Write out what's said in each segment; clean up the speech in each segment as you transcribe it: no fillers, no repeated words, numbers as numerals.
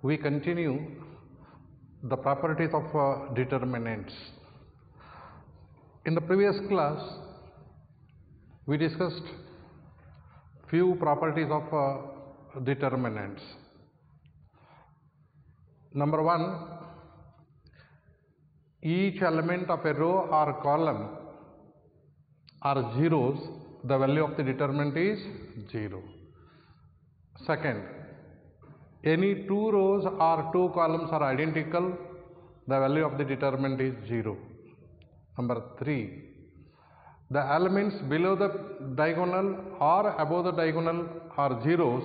we continue the properties of determinants. In the previous class, we discussed few properties of determinants. Number one, each element of a row or column are zeros, the value of the determinant is 0. Second, any two rows or two columns are identical, the value of the determinant is 0. Number 3, the elements below the diagonal or above the diagonal are zeros,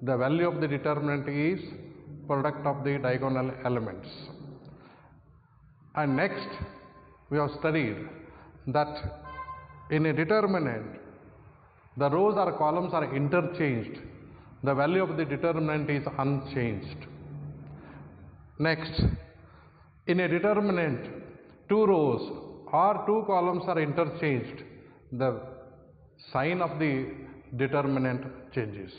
the value of the determinant is product of the diagonal elements. And next, we have studied that in a determinant, the rows or columns are interchanged, the value of the determinant is unchanged. Next, in a determinant, two rows or two columns are interchanged, the sign of the determinant changes.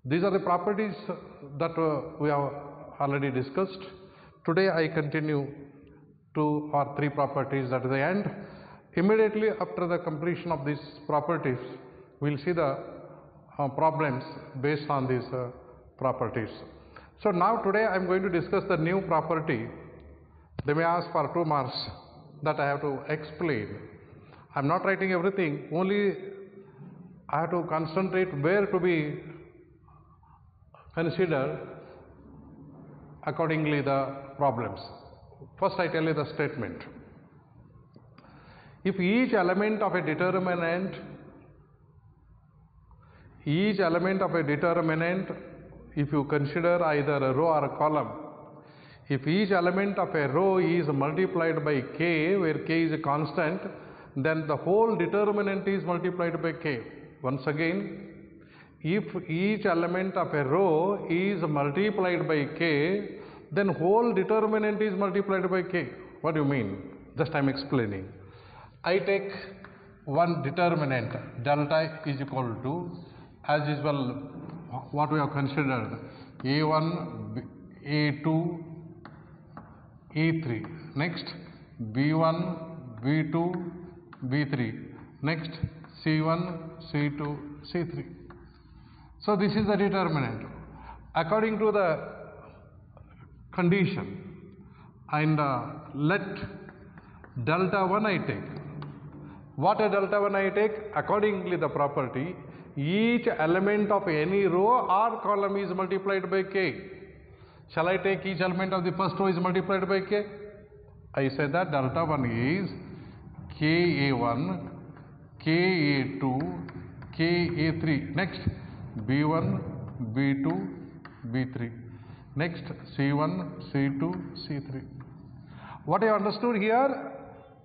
These are the properties that we have already discussed. Today I continue two or three properties at the end. Immediately after the completion of these properties, we will see the problems based on these properties. So now today I am going to discuss the new property. They may ask for 2 marks that I have to explain. I am not writing everything, only I have to concentrate where to be considered accordingly the problems. First I tell you the statement. If each element of a determinant, if you consider either a row or a column, if each element of a row is multiplied by k, where k is a constant, then the whole determinant is multiplied by k. Once again, if each element of a row is multiplied by k, then whole determinant is multiplied by k. What do you mean? Just I am explaining. I take one determinant, delta is equal to, as usual, what we have considered, a1, a2, a3. Next, b1, b2, b3. Next, c1, c2, c3. So this is the determinant. According to the condition, and let delta 1 I take. What a delta 1 I take? Accordingly the property, each element of any row or column is multiplied by k. Shall I take each element of the first row is multiplied by k? I say that delta 1 is ka1, ka2, ka3. Next, b1, b2, b3. Next, c1, c2, c3. What I understood here,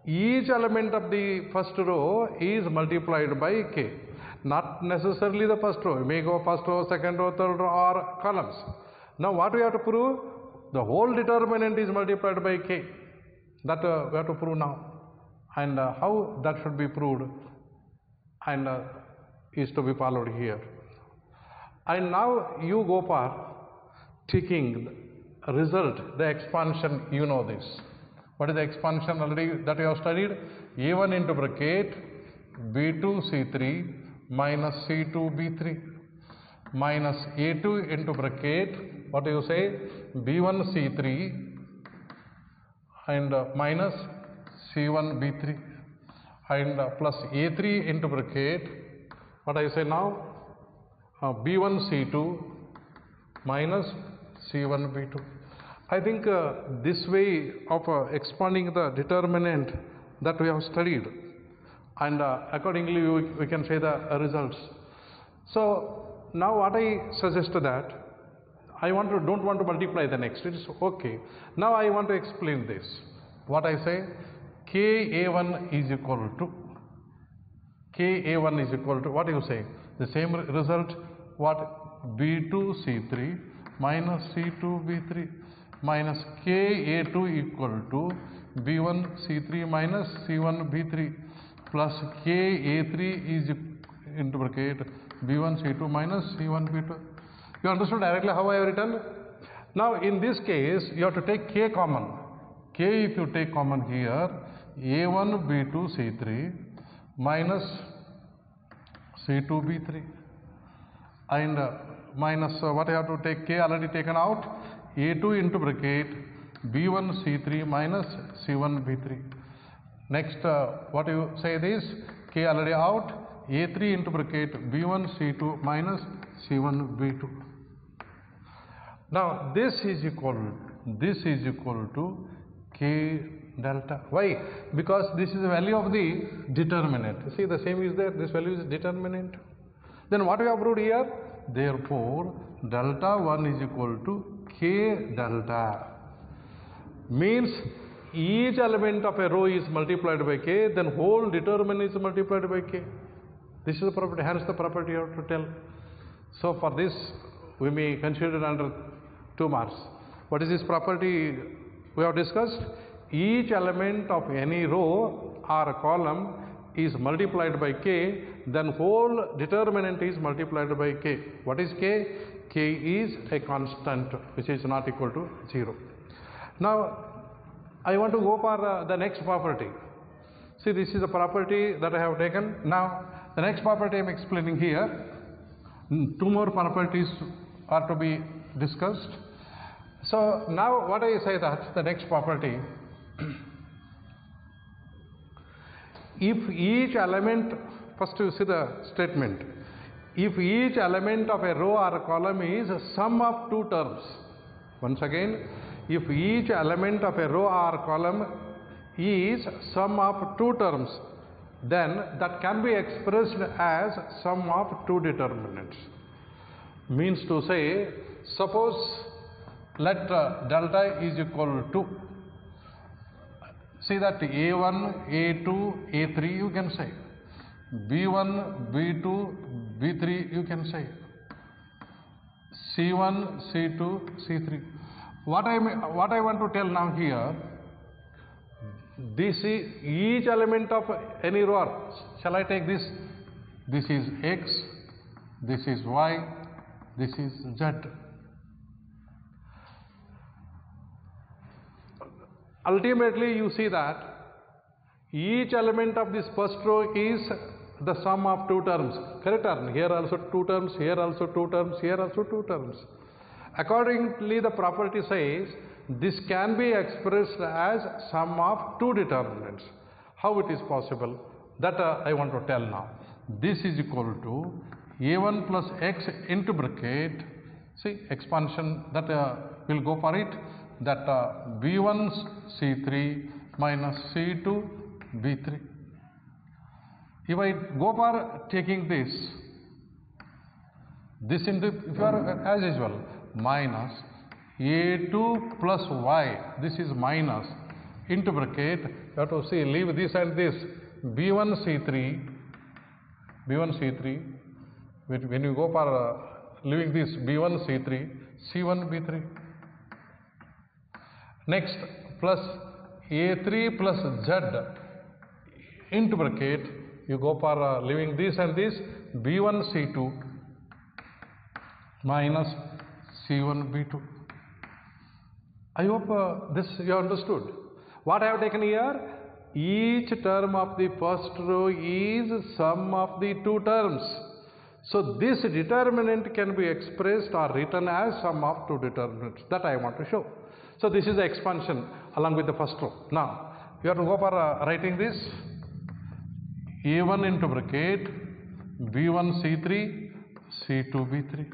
each element of the first row is multiplied by k. Not necessarily the first row. You may go first row, second row, third row, or columns. Now what we have to prove? The whole determinant is multiplied by k. That we have to prove now. And how that should be proved and is to be followed here. And now you go for taking result, the expansion, you know this. What is the expansion already that you have studied? a1 into bracket b2 c3 minus c2 b3 minus a2 into bracket, what do you say? b1 c3 and minus c1 b3 and plus a3 into bracket, what I say now? b1 c2 minus c1 b2. I think this way of expanding the determinant that we have studied, and accordingly we can say the results. So now what I suggest that I don't want to multiply the next. It is okay. Now I want to explain this. What I say, ka1 is equal to what do you say? The same result. What? b2 c3 minus c2 b3 minus ka2 equal to b1 c3 minus c1 b3 plus ka3 is into bracket b1 c2 minus c1 b2. You understood directly how I have written? Now in this case you have to take k common. K if you take common here, a1 b2 c3 minus c2 b3, and minus what I have to take, k already taken out, a2 into bracket b1 c3 minus c1 b3. Next what you say this, k already out, a3 into bracket b1 c2 minus c1 b2. Now this is equal to k delta. Why? Because this is the value of the determinant. See, the same is there, this value is determinant. Then what we have proved here? Therefore delta 1 is equal to k delta. Means each element of a row is multiplied by k, then whole determinant is multiplied by k. This is the property, hence the property you have to tell. So for this we may consider under 2 marks. What is this property we have discussed? Each element of any row or column is multiplied by k, then whole determinant is multiplied by k. What is k? K is a constant which is not equal to 0. Now I want to go for the next property. See, this is a property that I have taken. Now the next property I am explaining here. 2 more properties are to be discussed. So now what I say that the next property, if each element, first you see the statement, if each element of a row or a column is a sum of 2 terms. Once again, if each element of a row or column is sum of 2 terms, then that can be expressed as sum of 2 determinants. Means to say, suppose let delta is equal to, see that a1, a2, a3 you can say, b1, b2, b3 you can say, c1, c2, c3. What I want to tell now here, this is each element of any row. Shall I take this? This is x, this is y, this is z. Ultimately you see that each element of this first row is the sum of 2 terms. Correct? Here also 2 terms, here also 2 terms, here also 2 terms. Accordingly the property says this can be expressed as sum of 2 determinants. How it is possible? That I want to tell now. This is equal to a1 plus x into bracket, see expansion that will go for it, that b1 c3 minus c2 b3. If I go for taking this into, if you are as usual, minus a2 plus y, this is minus, into bracket, you have to see, leave this and this, b1 c3, when you go for leaving this b1 c3, c1 b3. Next, plus a3 plus z into bracket, you go for leaving this and this, b1 c2 minus c1 b2. I hope this you have understood. What I have taken here, each term of the first row is sum of the 2 terms. So this determinant can be expressed or written as sum of 2 determinants. That I want to show. So this is the expansion along with the first row. Now you have to go for writing this, a1 into bracket b1 c3 c2 b3.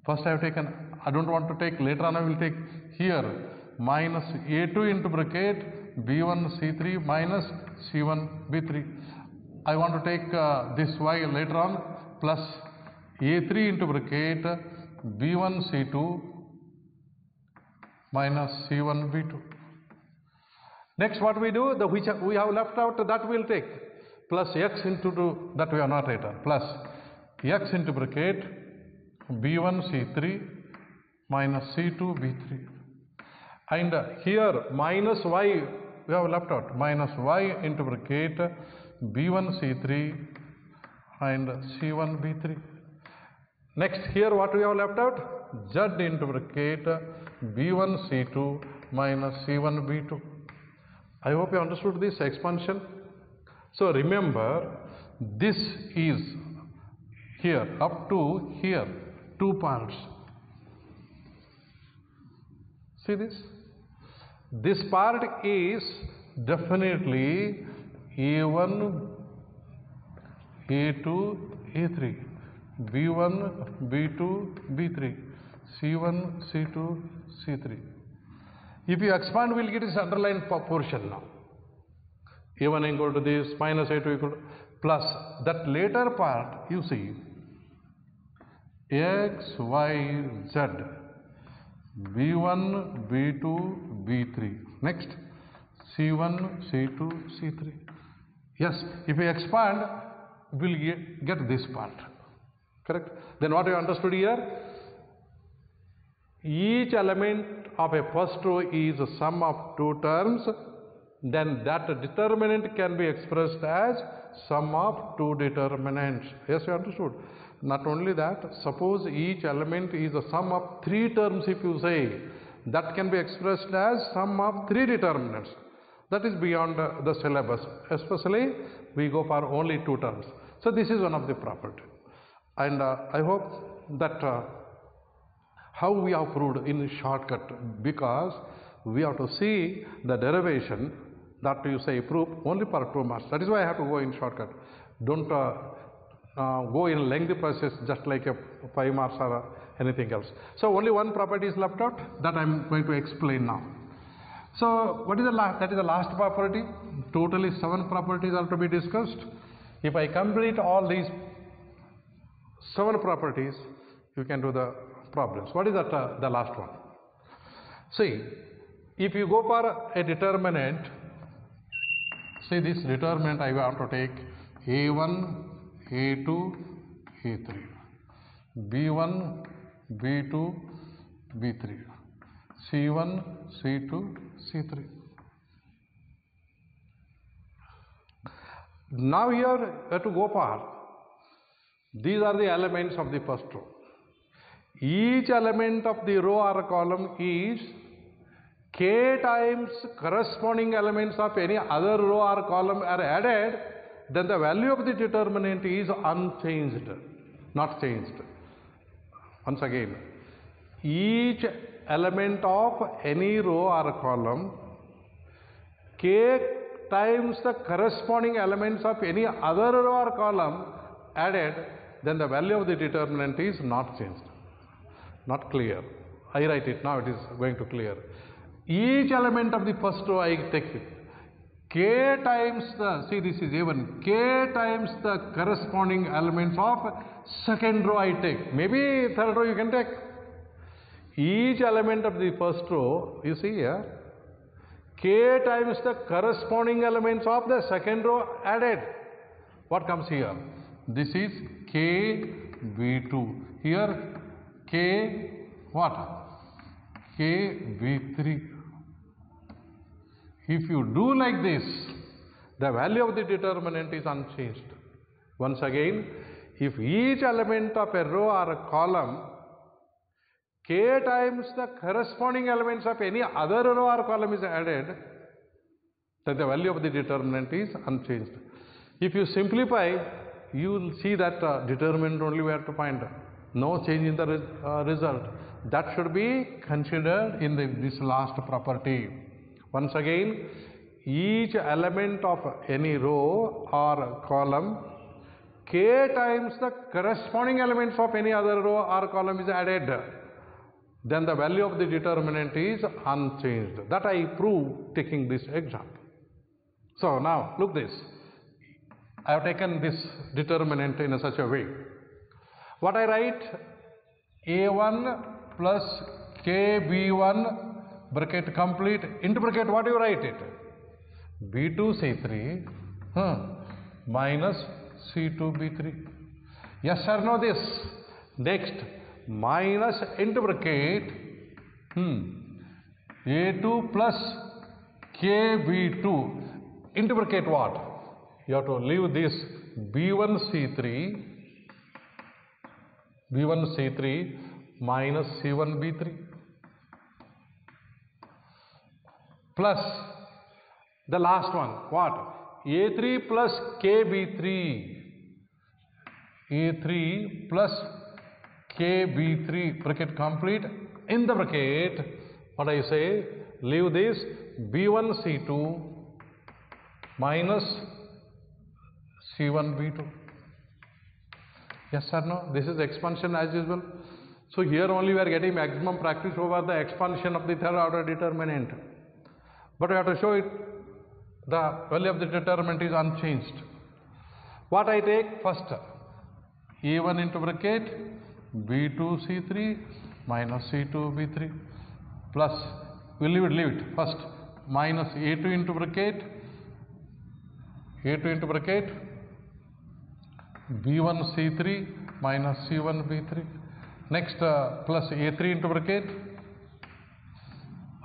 First I have taken, I don't want to take, later on I will take here, minus a2 into bracket b1 c3 minus c1 b3. I want to take this y later on, plus a3 into bracket b1 c2 minus c1 b2. Next what we do, the which we have left out, that we will take, plus x into 2, that we have not written, plus x into bracket b1 c3 minus c2 b3. And here minus y we have left out, minus y into bracket b1 c3 and c1 b3. Next here what we have left out, Z into bracket B1 C2 minus C1 B2. I hope you understood this expansion. So remember, this is here up to here, two parts. See this? This part is definitely A1, A2, A3, B1, B2, B3, C1, C2, C3. If you expand, we'll get this underlined portion now. A1 equal to this, minus A2 equal to, plus that later part, you see, X, Y, Z, B1, B2, B3. Next, C1, C2, C3. Yes, if we expand, we'll get this part. Correct? Then what you understood here? Each element of a first row is a sum of two terms. Then that determinant can be expressed as sum of two determinants. Yes, you understood? Not only that, suppose each element is a sum of three terms, if you say, that can be expressed as sum of three determinants. That is beyond the syllabus. Especially, we go for only two terms. So this is one of the property. And I hope that how we have proved in shortcut, because we have to see the derivation that you say proof only for 2 marks. That is why I have to go in shortcut. Don't go in lengthy process just like a 5 marks or anything else. So only one property is left out that I am going to explain now. So what is the last? That is the last property. Totally 7 properties are to be discussed. If I complete all these 7 properties, you can do the problems. What is that? The last one. See, if you go for a determinant, see this determinant I want to take A1, A2, A3, B1, B2, B3, C1, C2, C3. Now here you have to go for, these are the elements of the first row. Each element of the row or column is k times corresponding elements of any other row or column are added, then the value of the determinant is unchanged, not changed. Once again, each element of any row or column, k times the corresponding elements of any other row or column added, then the value of the determinant is not changed. Not clear. I write it now, it is going to clear. Each element of the first row I take it. K times the, see this is A1, K times the corresponding elements of second row I take. Maybe third row you can take. Each element of the first row, you see here, K times the corresponding elements of the second row added. What comes here? This is K V2. Here K what? K V3. If you do like this, the value of the determinant is unchanged. Once again, if each element of a row or a column, k times the corresponding elements of any other row or column is added, then the value of the determinant is unchanged. If you simplify, you will see that determinant only we have to find. No change in the result. That should be considered in this last property. Once again, each element of any row or column, k times the corresponding elements of any other row or column is added, then the value of the determinant is unchanged. That I prove taking this example. So now look this. I have taken this determinant in such a way. What I write? A1 plus KB1 bracket complete into bracket, what you write it? B2 C3 minus C2 B3. Yes or no this? Next, minus into bracket A2 plus KB2 into bracket what? You have to leave this B1 C3 minus C1 B3 plus the last one, what? A3 plus KB3, A3 plus KB3, bracket complete. In the bracket, what I say, leave this B1 C2 minus C1 B2. Yes or no? This is expansion as usual. So here only we are getting maximum practice over the expansion of the third order determinant. But we have to show it, the value of the determinant is unchanged. What I take first, A1 into bracket B2 C3 minus C2 B3 plus, we'll leave it first, minus A2 into bracket B1 C3 minus C1 B3. Next plus A3 into bracket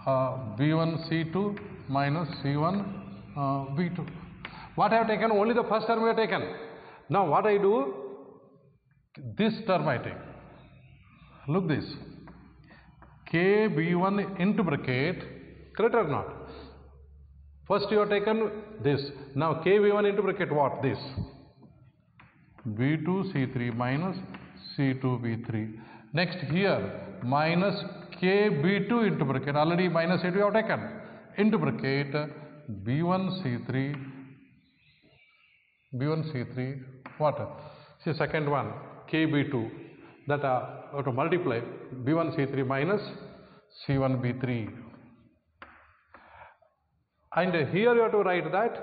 B1 C2 minus C1 B2. What I have taken? Only the first term we have taken. Now what I do? This term I take. Look this. K B1 into bracket, correct or not? First you have taken this. Now K B1 into bracket what? This. B2 C3 minus C2 B3. Next here minus K B2 into bracket, already minus A2 you have taken, into bracket B1 C3 what? See second one K B2, that have to multiply B1 C3 minus C1 B3, and here you have to write that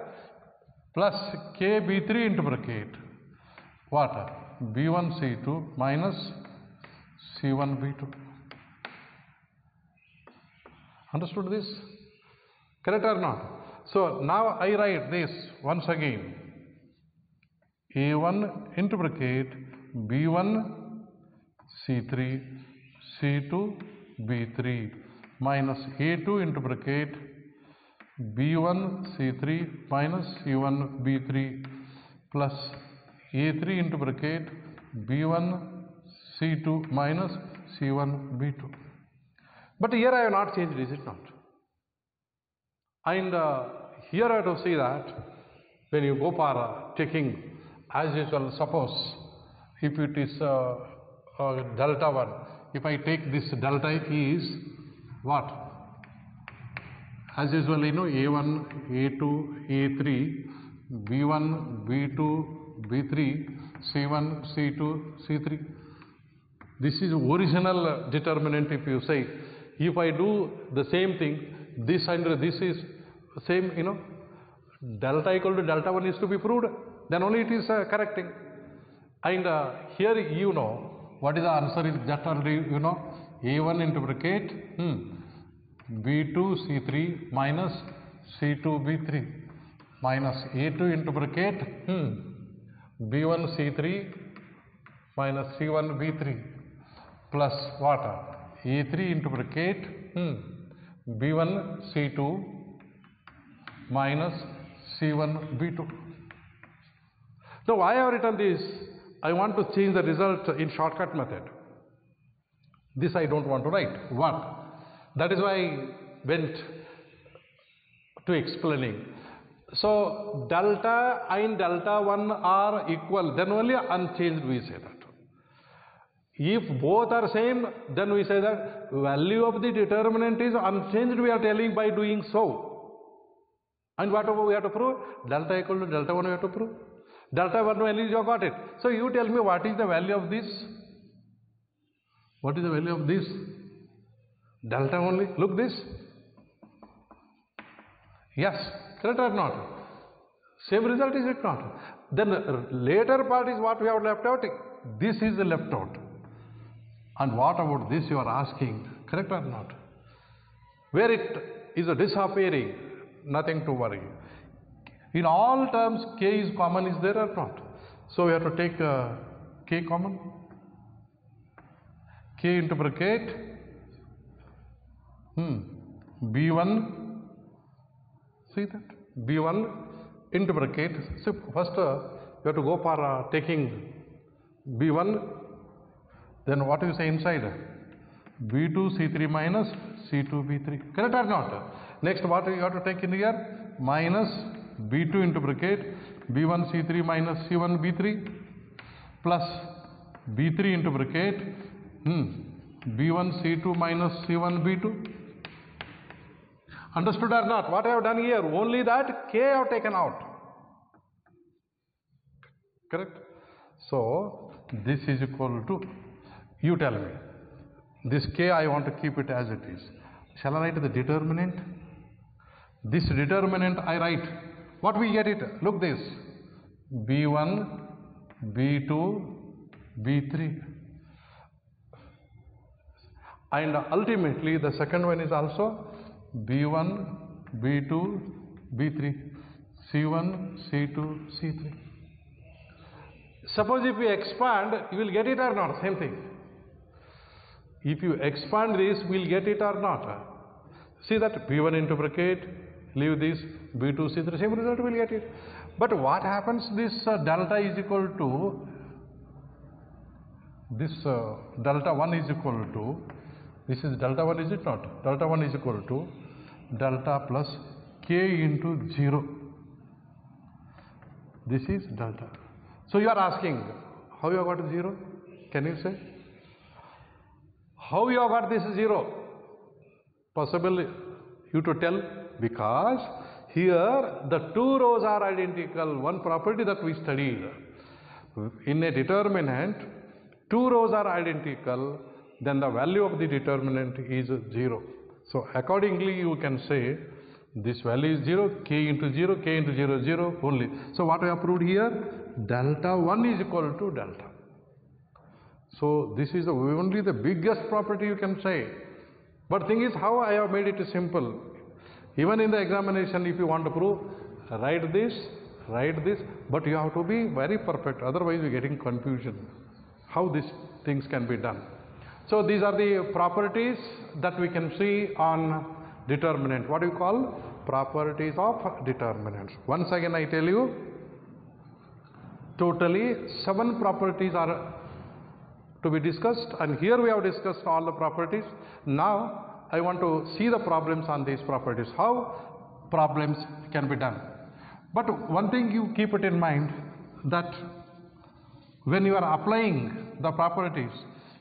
plus K B3 into bracket what? B1 C2 minus C1 B2. Understood this? Correct or not? So now I write this once again. A1 into bracket B1 C3 C2 B3 minus A2 into bracket B1 C3 minus C1 B3 plus A3 into bracket B1 C2 minus C1 B2. But here I have not changed, is it not? And here I have to see that when you go for taking as usual, suppose if it is delta 1, if I take this delta is what? As usual, you know, A1, A2, A3, B1, B2, B3, C1, C2, C3. This is original determinant. If you say, if I do the same thing, this and this is same, you know, delta equal to delta 1 is to be proved, then only it is correcting. And here you know what is the answer is that already you know, A1 into bracket B2 C3 minus C2 B3 minus A2 into bracket B1 C3 minus C1 B3 plus what? A3 into bracket B1 C2 minus C1 B2. Now why I have written this? I want to change the result in shortcut method. This I don't want to write. What? That is why I went to explaining. So delta and delta 1 are equal, then only unchanged we say that. If both are same, then we say that value of the determinant is unchanged, we are telling by doing so. And whatever we have to prove, delta equal to delta 1 we have to prove. Delta 1 value you have got it. So you tell me what is the value of this? What is the value of this? Delta only. Look this. Yes, correct or not? Same result is it not? Then later part is what we have left out. This is the left out. And what about this you are asking? Correct or not? Where it is a disappearing, nothing to worry. In all terms, k is common, is there or not? So we have to take k common. K into bracket B1, see that? B1 into bracket. So first you have to go for taking B1, then what do you say inside? B2 C3 minus C2 B3. Correct or not? Next, what you have to take in here? Minus B2 into bracket B1 C3 minus C1 B3 plus B3 into bracket B1 C2 minus C1 B2. Understood or not? What I have done here? Only that K I have taken out. Correct? So this is equal to, you tell me, this K I want to keep it as it is. Shall I write the determinant? This determinant I write. What we get it? Look this. B1, B2, B3. And ultimately the second one is also B1, B2, B3, C1, C2, C3. Suppose if you expand, you will get it or not? Same thing. If you expand this, we will get it or not? See that B1 into bracket, leave this, B2, C3, same result we will get it. But what happens, this delta is equal to, this delta 1 is equal to, this is delta 1, is it not? Delta 1 is equal to delta plus K into 0. This is delta. So you are asking, how you have got 0? Can you say? How you have got this 0? Possible you to tell, because here the two rows are identical. One property that we studied. In a determinant, two rows are identical, then the value of the determinant is 0. So accordingly you can say this value is 0, K into 0, K into 0, 0 only. So what I have proved here? Delta 1 is equal to delta. So this is only the biggest property you can say. But thing is, how I have made it simple. Even in the examination, if you want to prove, write this, but you have to be very perfect. Otherwise, you are getting confusion. How these things can be done. So these are the properties that we can see on determinant. What do you call? Properties of determinants. Once again, I tell you, totally 7 properties are to be discussed, and here we have discussed all the properties. Now I want to see the problems on these properties, how problems can be done. But one thing you keep it in mind, that when you are applying the properties,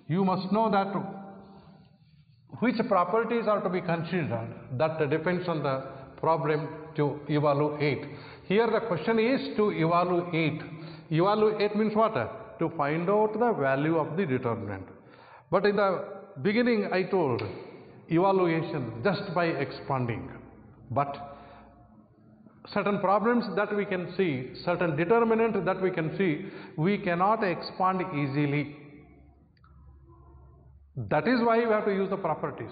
you must know that which properties are to be considered. That depends on the problem to evaluate. Here the question is to evaluate. Evaluate means what? To find out the value of the determinant. But in the beginning I told evaluation just by expanding. But certain problems that we can see, certain determinant that we can see, we cannot expand easily. That is why we have to use the properties.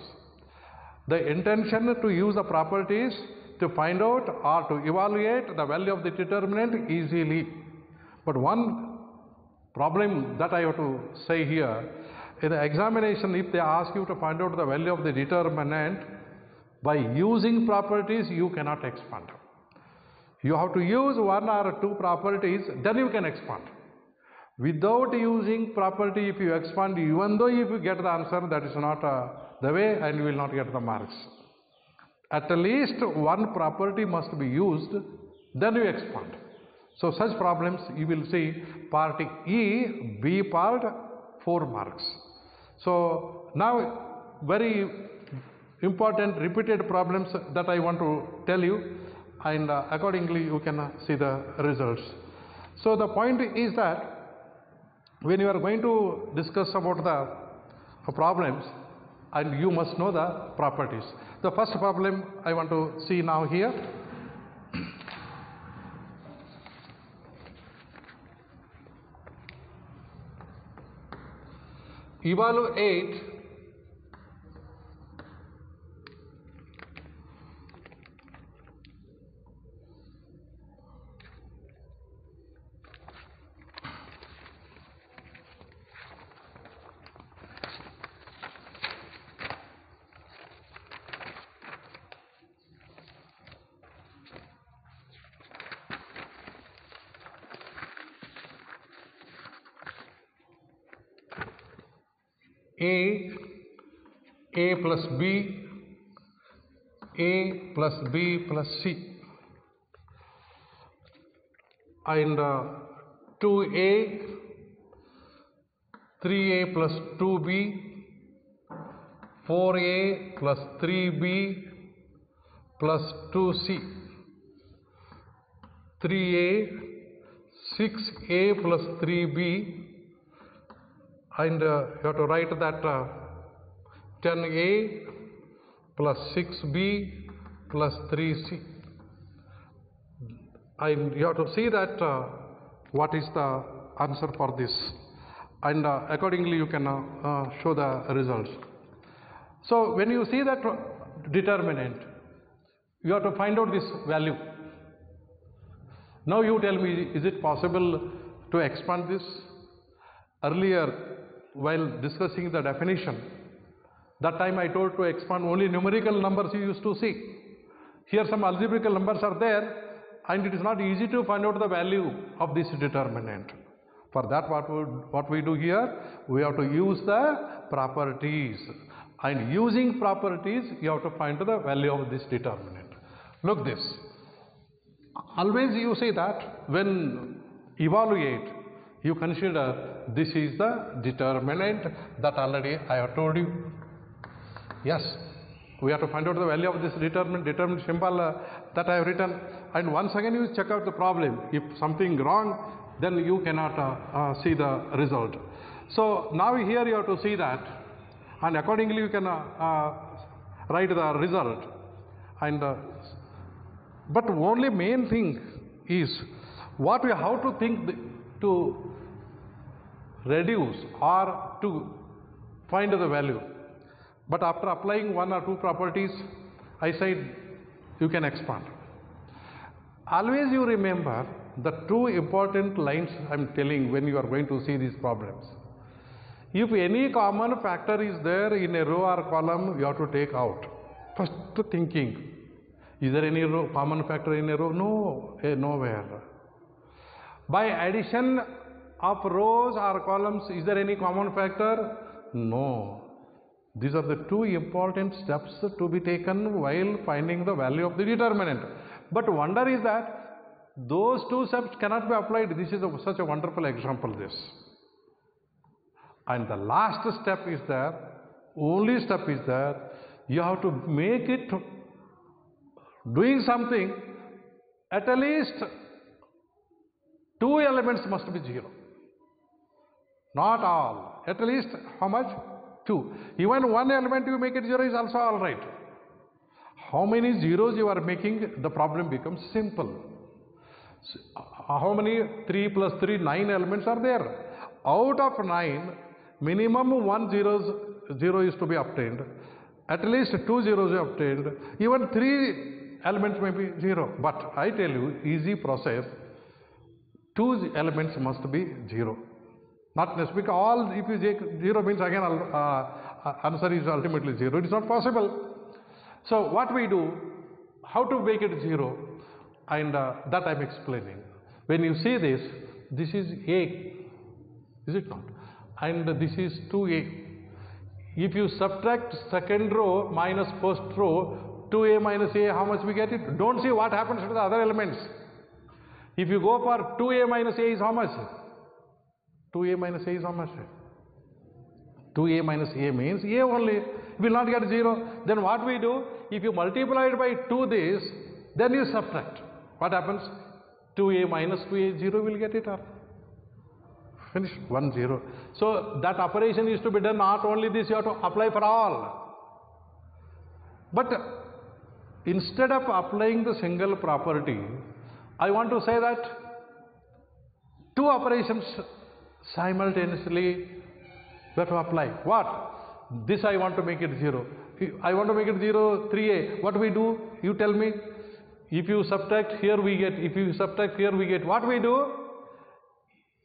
The intention to use the properties to find out or to evaluate the value of the determinant easily. But one problem that I have to say here, in the examination, if they ask you to find out the value of the determinant, by using properties you cannot expand. You have to use 1 or 2 properties, then you can expand. Without using property, if you expand, even though if you get the answer, that is not the way, and you will not get the marks. At least one property must be used, then you expand. So such problems you will see part E, B part 4 marks. So now very important repeated problems that I want to tell you, and accordingly you can see the results. So the point is that when you are going to discuss about the problems, and you must know the properties. The first problem I want to see now here. Evaluate A A plus B, A plus B plus C, and 2A, 3A plus 2B, 4A plus 3B plus 2C, 3A, 6A plus 3B, and you have to write that 10A plus 6B plus 3C. And you have to see that what is the answer for this, and accordingly you can show the results. So when you see that determinant, you have to find out this value. Now you tell me, is it possible to expand this? Earlier, while discussing the definition, that time I told to expand only numerical numbers you used to see. Here some algebraical numbers are there, and it is not easy to find out the value of this determinant. For that, what we do here, we have to use the properties, and using properties you have to find the value of this determinant. Look this, always you say that when evaluate, you consider this is the determinant, that already I have told you. Yes, we have to find out the value of this determinant symbol that I have written, and once again you check out the problem. If something wrong, then you cannot see the result. So now here you have to see that, and accordingly you can write the result. And but only main thing is what we have to think to reduce or to find the value. But after applying one or two properties, I said you can expand. Always you remember the two important lines I am telling when you are going to see these problems. If any common factor is there in a row or column, you have to take out. First thinking, is there any common factor in a row? No, nowhere. By addition of rows or columns, is there any common factor? No. These are the two important steps to be taken while finding the value of the determinant. But wonder is that those two steps cannot be applied. This is such a wonderful example, this. And the last step is there, only step is there, you have to make it doing something, at least two elements must be zero. Not all. At least how much? Two. Even one element you make it zero is also all right. How many zeros you are making, the problem becomes simple. So, how many? 3 plus 3, 9 elements are there. Out of 9, minimum 1 zero is to be obtained. At least 2 zeros are obtained. Even 3 elements may be zero. But I tell you, easy process, 2 elements must be zero. Not necessarily all, if you take 0 means again answer is ultimately 0. It is not possible. So what we do, how to make it 0, and that I am explaining. When you see this, this is A, is it not? And this is 2A. If you subtract second row minus first row, 2A minus A, how much we get it? Don't see what happens to the other elements. If you go for 2A minus A is how much? 2A minus A is how much? 2A minus A means A only, will not get 0. Then what we do, if you multiply it by 2 this, then you subtract. What happens? 2A minus 2A, 0 will get it up. Finish, 1 0. So that operation is to be done, not only this, you have to apply for all. But instead of applying the single property, I want to say that two operations simultaneously we have to apply. What? This I want to make it 0. I want to make it 0, 3A. What we do? You tell me. If you subtract here we get, if you subtract here we get. What we do?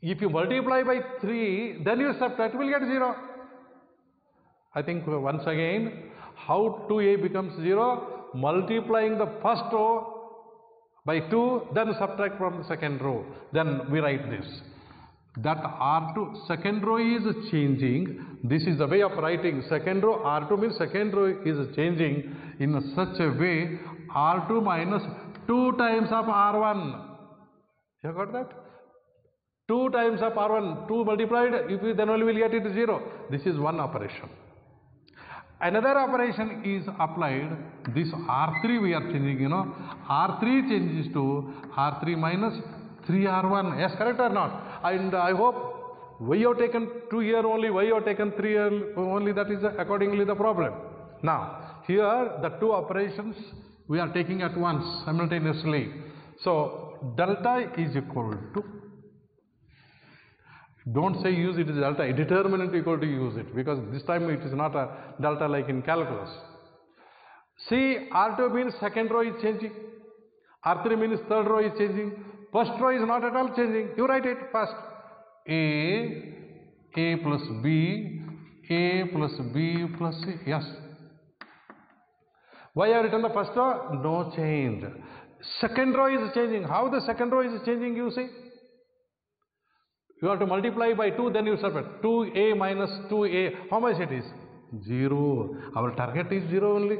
If you multiply by 3, then you subtract, will get 0. I think once again, how 2A becomes 0? Multiplying the first row by 2, then subtract from the second row. Then we write this. That R2, second row is changing, this is the way of writing second row. R2 means second row is changing in such a way, R2 minus 2 times of R1. You got that? 2 times of R1, 2 multiplied, if you then only will get it 0. This is one operation. Another operation is applied, this R3 we are changing, R3 changes to R3 minus 3R1. Yes, correct or not? And I hope why you have taken 2 here only, why you have taken 3 here only, that is accordingly the problem. Now, here the two operations we are taking at once, simultaneously. So, delta is equal to, don't say use it as delta, determinant equal to use it, because this time it is not a delta like in calculus. See, R2 means second row is changing, R3 means third row is changing, first row is not at all changing. You write it first. A plus B, A plus B plus C. Yes. Why I have written the first row? No change. Second row is changing. How the second row is changing, you see? You have to multiply by 2, then you subtract. 2A minus 2A. How much it is? 0. Our target is 0 only.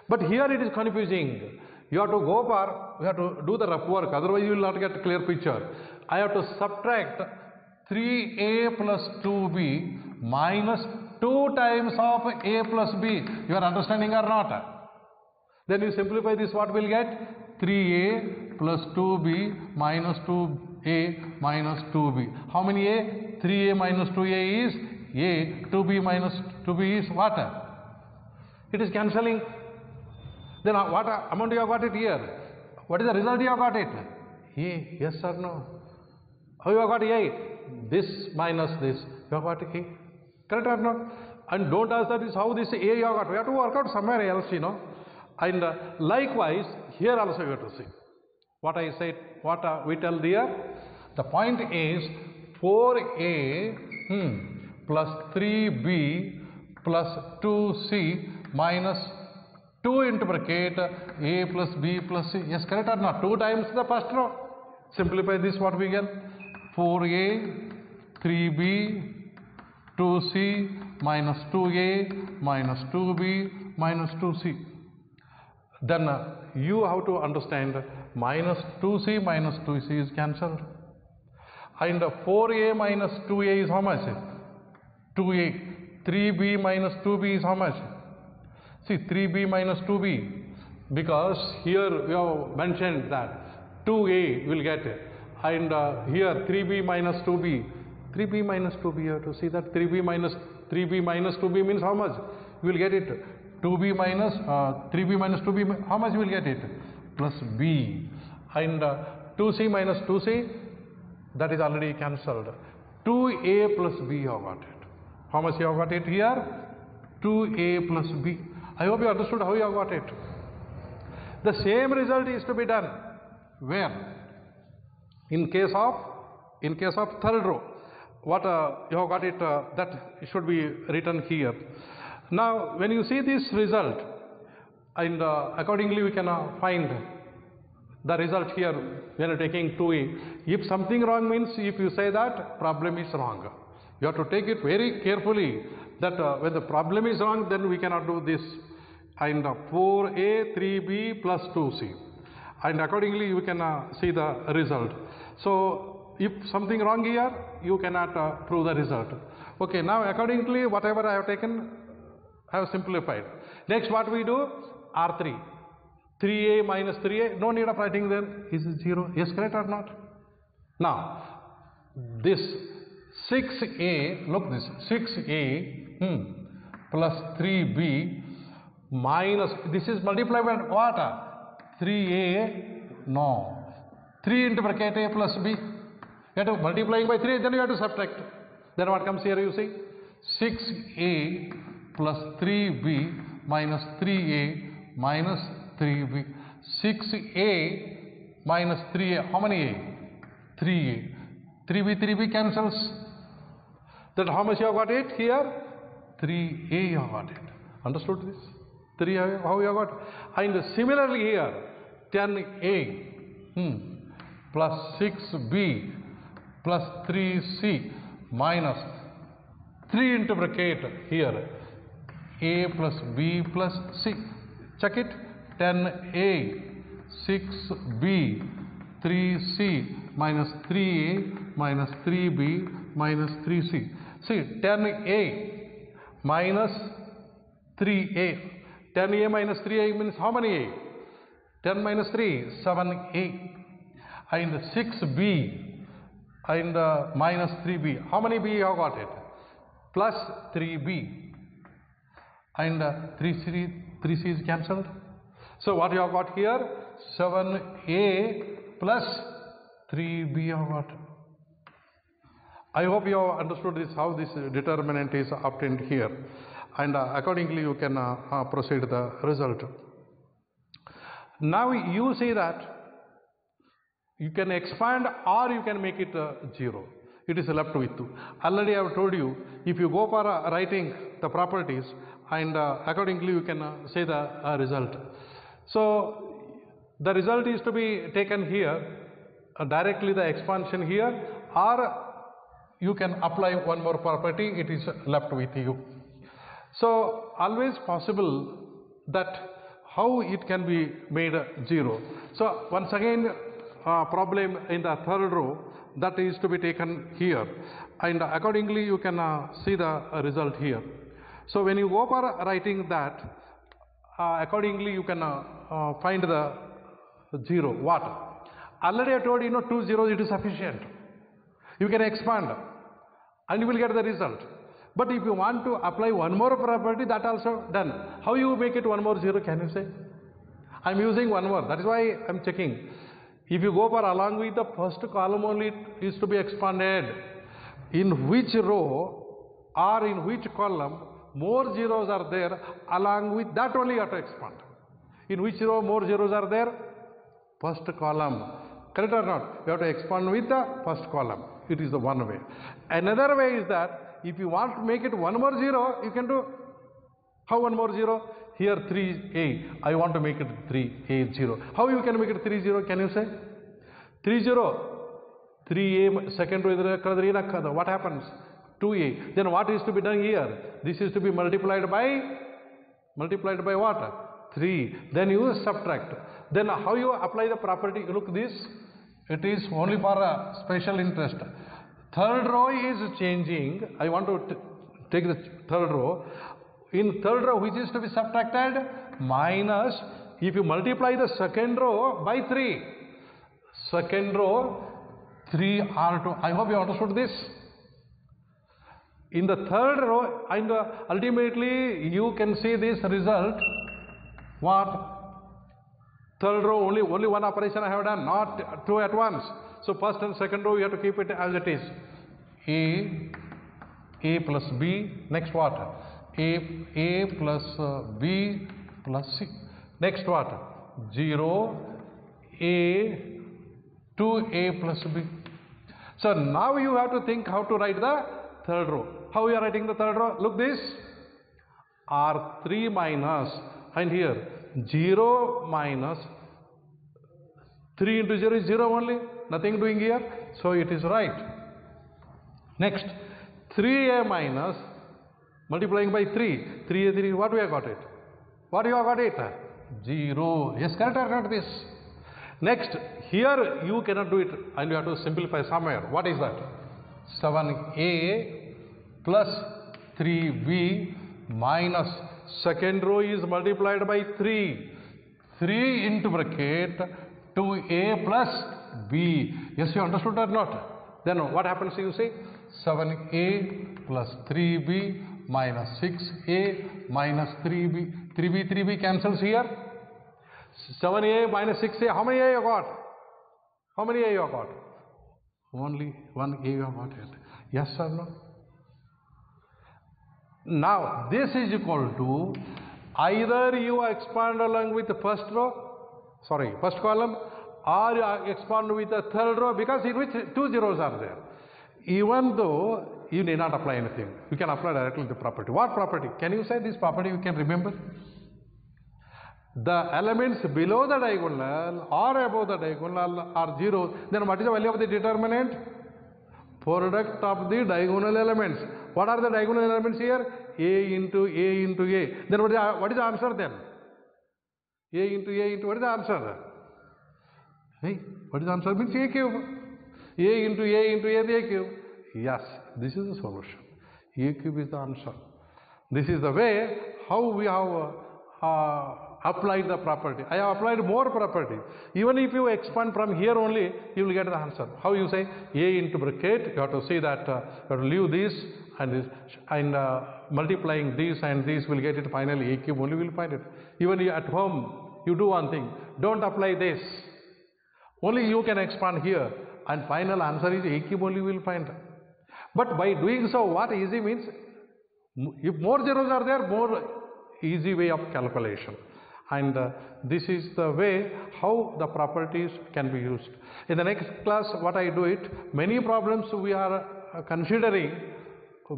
But here it is confusing. You have to go for, you have to do the rough work, otherwise you will not get a clear picture. I have to subtract 3A plus 2B minus 2 times of A plus B. You are understanding or not? Then you simplify this, what will get? 3A plus 2B minus 2A minus 2B. How many A? 3A minus 2A is A. 2B minus 2B is what? It is cancelling. Then what amount you have got it here? What is the result you have got it? A. Yes or no? How you have got A? This minus this. You have got A. Correct or not? And don't ask that is how this A you have got. We have to work out somewhere else, And likewise, here also you have to see. What I said, what we tell there? The point is 4A plus 3B plus 2C minus 2 into bracket A plus B plus C. Yes, correct or not? 2 times the first row. Simplify this, what we get? 4A, 3B, 2C minus 2A minus 2B minus 2C. Then you have to understand minus 2C minus 2C is cancelled. And 4A minus 2A is how much? 2A. 3B minus 2B is how much? See, 3B minus 2B, because here we have mentioned that 2A will get it, and here 3B minus 2B. 3B minus 2B, you have to see that 3B minus 2B means how much? You will get it 2B minus 3B minus 2B, how much you will get it? Plus B. And 2C minus 2C, that is already cancelled. 2A plus B you have got it. How much you have got it here? 2A plus B. I hope you understood how you have got it. The same result is to be done where? In case of third row. What you have got it, that should be written here. Now, when you see this result, and accordingly we can find the result here when you are taking 2A. If something wrong means, if you say that problem is wrong, you have to take it very carefully, that when the problem is wrong, then we cannot do this. And 4A, 3B plus 2C. And accordingly you can see the result. So, if something wrong here, you cannot prove the result. Okay, now accordingly whatever I have taken, I have simplified. Next what we do? R3. 3A minus 3A, no need of writing there, is 0. Yes, correct or not? Now, this 6A, look this, 6A plus 3B minus, this is multiplied by what? 3A, no. 3 into bracket A plus B. You have to multiplying by 3, then you have to subtract. Then what comes here, you see? 6A plus 3B minus 3A minus 3B. 6A minus 3A. How many A? 3A. 3B cancels. Then how much you have got it here? 3A you have got it. Understood this? 3 how you have got? And similarly here, 10A plus 6B plus 3C minus 3 into bracket here, a plus b plus c. Check it. 10a, 6b, 3c minus 3a minus 3b minus 3c. See, 10a minus 3a. 10a minus 3a means how many a? 10 minus 3, 7a. And 6b and minus 3b. How many b you have got it? Plus 3b. And 3c is cancelled. So what you have got here? 7a plus 3b you have got. I hope you have understood this, how this determinant is obtained here, and accordingly you can proceed the result. Now you see that you can expand or you can make it 0. It is left with 2. Already I have told you, if you go for writing the properties, and accordingly you can say the result. So the result is to be taken here, directly the expansion here, or you can apply one more property, it is left with you. So always possible that how it can be made 0. So once again problem in the third row, that is to be taken here, and accordingly you can see the result here. So when you go for writing that, accordingly you can find the 0. What? Already I told you, 2 zeros it is sufficient. You can expand and you will get the result. But if you want to apply one more property, that also done. How you make it one more 0, can you say? I am using one more, that is why I am checking. If you go for along with the first column only, it is to be expanded. In which row or in which column more zeros are there, along with that only you have to expand. In which row more zeros are there? First column. Correct or not? You have to expand with the first column. It is the one way. Another way is that if you want to make it one more 0, you can do. How one more 0? Here 3a. I want to make it 3a 0. How you can make it 3 0? Can you say? 3 0. 3a second row. What happens? 2a. Then what is to be done here? This is to be multiplied by what? 3. Then you subtract. Then how you apply the property? Look this. It is only for a special interest. Third row is changing. I want to take the third row. In third row, which is to be subtracted? Minus, if you multiply the second row by 3. Second row, 3r2. I hope you understood this. In the third row, and ultimately you can see this result. What? Third row, only one operation I have done, not 2 at once. So first and second row, you have to keep it as it is. A plus B. Next what? A plus B plus C. Next what? 0, A, 2A plus B. So now you have to think how to write the third row. How you are writing the third row? Look this. R3 minus, and here 0 minus 3 into 0 is 0 only. Nothing doing here. So it is right. Next, 3a minus, multiplying by 3. 3a 3, what we have got it? What you have got it? 0. Yes, correct or not this? Next, here you cannot do it and you have to simplify somewhere. What is that? 7a plus 3b minus, second row is multiplied by 3. 3 into bracket 2a plus b. Yes, you understood or not? Then what happens, you see? 7a plus 3b minus 6a minus 3b. 3b cancels here. 7a minus 6a. How many a you got? How many a you got? Only one a you got it. Yes or no? Now this is equal to, either you expand along with the first column, or you expand with the third row, because in which 2 zeros are there. Even though you need not apply anything, you can apply directly the property. What property? Can you say this property you can remember? The elements below the diagonal or above the diagonal are zeros. Then what is the value of the determinant? product of the diagonal elements. What are the diagonal elements here? A into A into A. Then what is the answer then? A into A into, what is the answer? Hey, what is the answer? Means A cube. A into A into A, the A cube. Yes, this is the solution. A cube is the answer. This is the way how we have applied the property. I have applied more property. Even if you expand from here only, you will get the answer. How you say? A into bracket, you have to see that, you have to leave this and this, and multiplying this and this will get it finally. A cube only will find it. Even you at home, you do one thing. Don't apply this. Only you can expand here, and final answer is A cube only will find. But by doing so, what easy means? If more zeros are there, more easy way of calculation. And this is the way how the properties can be used. In the next class, what I do it, many problems we are considering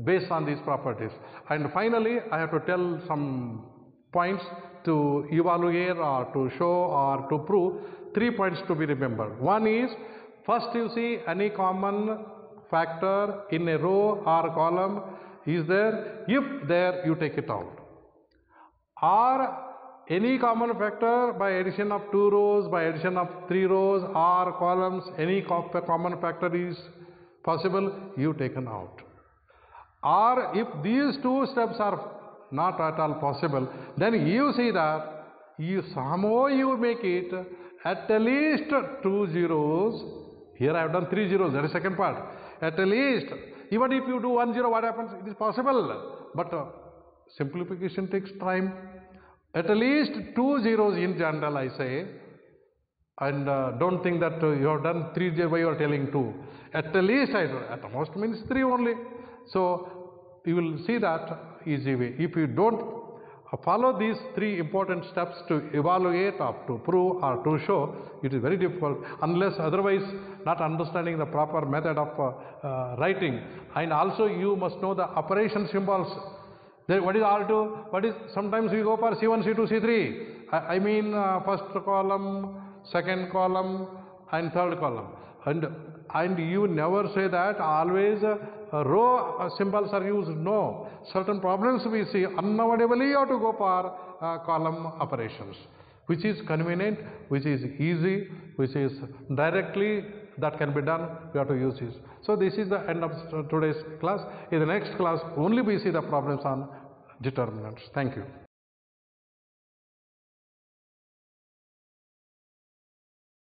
based on these properties. And finally, I have to tell some points to evaluate or to show or to prove. 3 points to be remembered. One is, first you see any common factor in a row or column is there. If there, you take it out. Or any common factor by addition of 2 rows, by addition of 3 rows or columns, any common factor is possible, you taken out. Or if these 2 steps are not at all possible, then you see that you somehow you make it at least 2 zeros. Here I have done 3 zeros, that is second part. At least, even if you do 1 zero, what happens? It is possible, but simplification takes time. At least 2 zeros in general, I say, and don't think that you have done 3 zeros by you are telling 2. At least I do, at the most means 3 only. So you will see that easy way. If you don't follow these 3 important steps to evaluate or to prove or to show, it is very difficult, unless otherwise not understanding the proper method of writing. And also you must know the operation symbols. Then what is R2? What is, sometimes we go for C1, C2, C3. I mean first column, second column and third column. And you never say that always row symbols are used. No. Certain problems we see, unavoidably you have to go for column operations, which is convenient, which is easy, which is directly that can be done, we have to use this. So this is the end of today's class. In the next class, only we see the problems on determinants. Thank you.